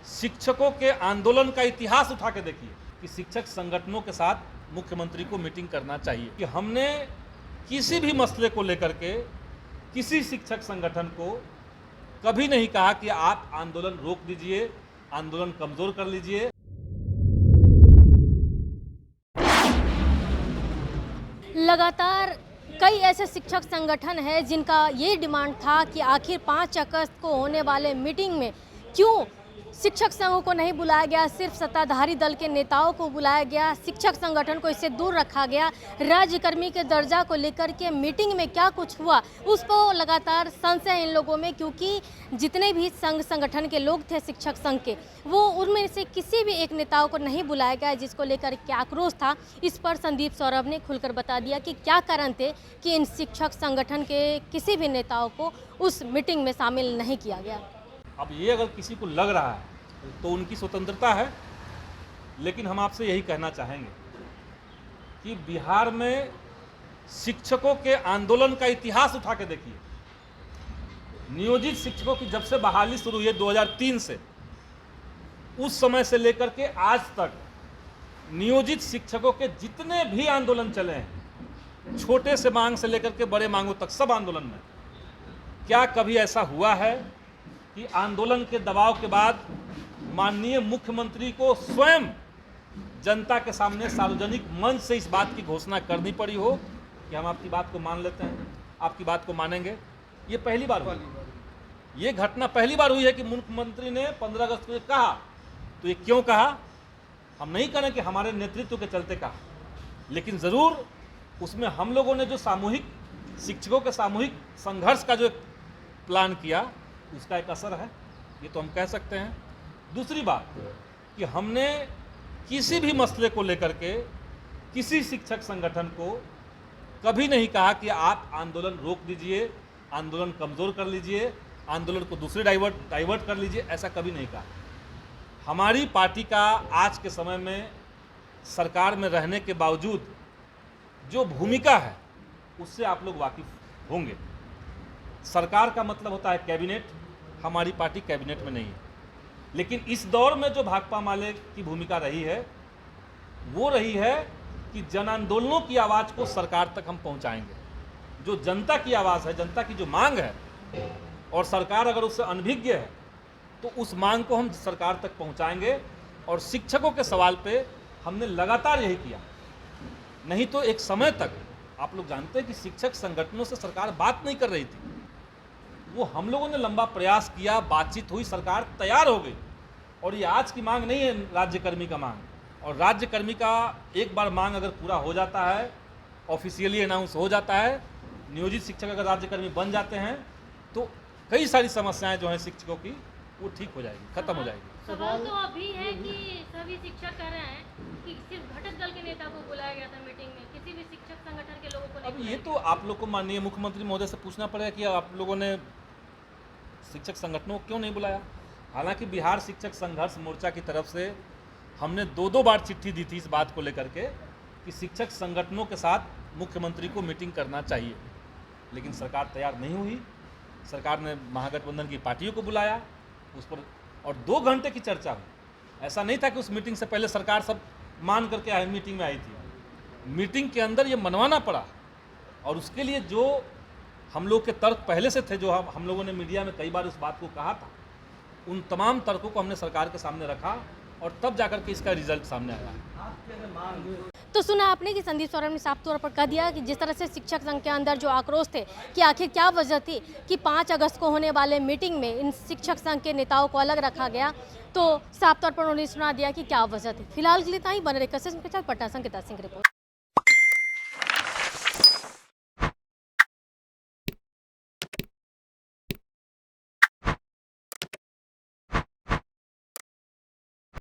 शिक्षकों के आंदोलन का इतिहास उठा के देखिए कि शिक्षक संगठनों के साथ मुख्यमंत्री को मीटिंग करना चाहिए। कि हमने किसी भी मसले को लेकर के किसी शिक्षक संगठन को कभी नहीं कहा कि आप आंदोलन रोक दीजिए, आंदोलन कमजोर कर लीजिए। लगातार कई ऐसे शिक्षक संगठन हैं जिनका ये डिमांड था कि आखिर 5 अगस्त को होने वाले मीटिंग में क्यों शिक्षक संघों को नहीं बुलाया गया, सिर्फ सत्ताधारी दल के नेताओं को बुलाया गया, शिक्षक संगठन को इससे दूर रखा गया। राज्यकर्मी के दर्जा को लेकर के मीटिंग में क्या कुछ हुआ उस पर लगातार संशय है इन लोगों में, क्योंकि जितने भी संघ संगठन के लोग थे शिक्षक संघ के, वो उनमें से किसी भी एक नेताओं को नहीं बुलाया गया, जिसको लेकर के आक्रोश था। इस पर संदीप सौरभ ने खुलकर बता दिया कि क्या कारण थे कि इन शिक्षक संगठन के किसी भी नेताओं को उस मीटिंग में शामिल नहीं किया गया। अब ये अगर किसी को लग रहा है तो उनकी स्वतंत्रता है, लेकिन हम आपसे यही कहना चाहेंगे कि बिहार में शिक्षकों के आंदोलन का इतिहास उठा के देखिए। नियोजित शिक्षकों की जब से बहाली शुरू हुई है 2003 से, उस समय से लेकर के आज तक नियोजित शिक्षकों के जितने भी आंदोलन चले हैं, छोटे से मांग से लेकर के बड़े मांगों तक, सब आंदोलन में क्या कभी ऐसा हुआ है कि आंदोलन के दबाव के बाद माननीय मुख्यमंत्री को स्वयं जनता के सामने सार्वजनिक मंच से इस बात की घोषणा करनी पड़ी हो कि हम आपकी बात को मान लेते हैं, आपकी बात को मानेंगे? ये पहली बार हुई। ये घटना पहली बार हुई है कि मुख्यमंत्री ने 15 अगस्त को कहा। तो ये क्यों कहा? हम नहीं करें कि हमारे नेतृत्व के चलते कहा, लेकिन ज़रूर उसमें हम लोगों ने जो सामूहिक शिक्षकों के सामूहिक संघर्ष का जो प्लान किया, उसका एक असर है, ये तो हम कह सकते हैं। दूसरी बात कि हमने किसी भी मसले को लेकर के किसी शिक्षक संगठन को कभी नहीं कहा कि आप आंदोलन रोक दीजिए, आंदोलन कमज़ोर कर लीजिए, आंदोलन को दूसरे डाइवर्ट कर लीजिए, ऐसा कभी नहीं कहा। हमारी पार्टी का आज के समय में सरकार में रहने के बावजूद जो भूमिका है उससे आप लोग वाकिफ होंगे। सरकार का मतलब होता है कैबिनेट, हमारी पार्टी कैबिनेट में नहीं है, लेकिन इस दौर में जो भाकपा माले की भूमिका रही है वो रही है कि जन आंदोलनों की आवाज़ को सरकार तक हम पहुंचाएंगे। जो जनता की आवाज़ है, जनता की जो मांग है, और सरकार अगर उससे अनभिज्ञ है तो उस मांग को हम सरकार तक पहुंचाएंगे। और शिक्षकों के सवाल पे हमने लगातार यही किया। नहीं तो एक समय तक आप लोग जानते हैं कि शिक्षक संगठनों से सरकार बात नहीं कर रही थी। वो हम लोगों ने लंबा प्रयास किया, बातचीत हुई, सरकार तैयार हो गई। और ये आज की मांग नहीं है राज्यकर्मी का मांग, और राज्यकर्मी का एक बार मांग अगर पूरा हो जाता है, ऑफिशियली अनाउंस हो जाता है, नियोजित शिक्षक अगर राज्यकर्मी बन जाते हैं, तो कई सारी समस्याएं जो हैं शिक्षकों की वो ठीक हो जाएगी, खत्म हो जाएगी। सवाल तो अभी है कि सभी शिक्षक कह रहे हैं कि सिर्फ घटक दल के नेता को बुलाया गया था मीटिंग में, किसी भी शिक्षक संगठन के लोगों को नहीं। अब ये तो आप लोग को माननीय मुख्यमंत्री महोदय से पूछना पड़ेगा कि आप लोगों ने शिक्षक संगठनों को क्यों नहीं बुलाया। हालांकि बिहार शिक्षक संघर्ष मोर्चा की तरफ से हमने 2 बार चिट्ठी दी थी इस बात को लेकर के कि शिक्षक संगठनों के साथ मुख्यमंत्री को मीटिंग करना चाहिए, लेकिन सरकार तैयार नहीं हुई। सरकार ने महागठबंधन की पार्टियों को बुलाया उस पर, और 2 घंटे की चर्चा हुई। ऐसा नहीं था कि उस मीटिंग से पहले सरकार सब मान करके आई मीटिंग में आई थी। मीटिंग के अंदर ये मनवाना पड़ा, और उसके लिए जो हम लोग के तर्क पहले से थे, जो हम लोगों ने मीडिया में कई बार उस बात को कहा था, उन तमाम तर्कों को हमने सरकार के सामने रखा, और तब जाकर के इसका रिजल्ट सामने आया। तो सुना आपने कि संदीप सौरभ ने साफ तौर पर कह दिया कि जिस तरह से शिक्षक संघ के अंदर जो आक्रोश थे कि आखिर क्या वजह थी कि 5 अगस्त को होने वाले मीटिंग में इन शिक्षक संघ के नेताओं को अलग रखा गया, तो साफ तौर पर उन्होंने सुना दिया कि क्या वजह थी। फिलहाल के लिए इतना ही। बने रहे कशिश के साथ पटना संकेता सिंह रिपोर्ट।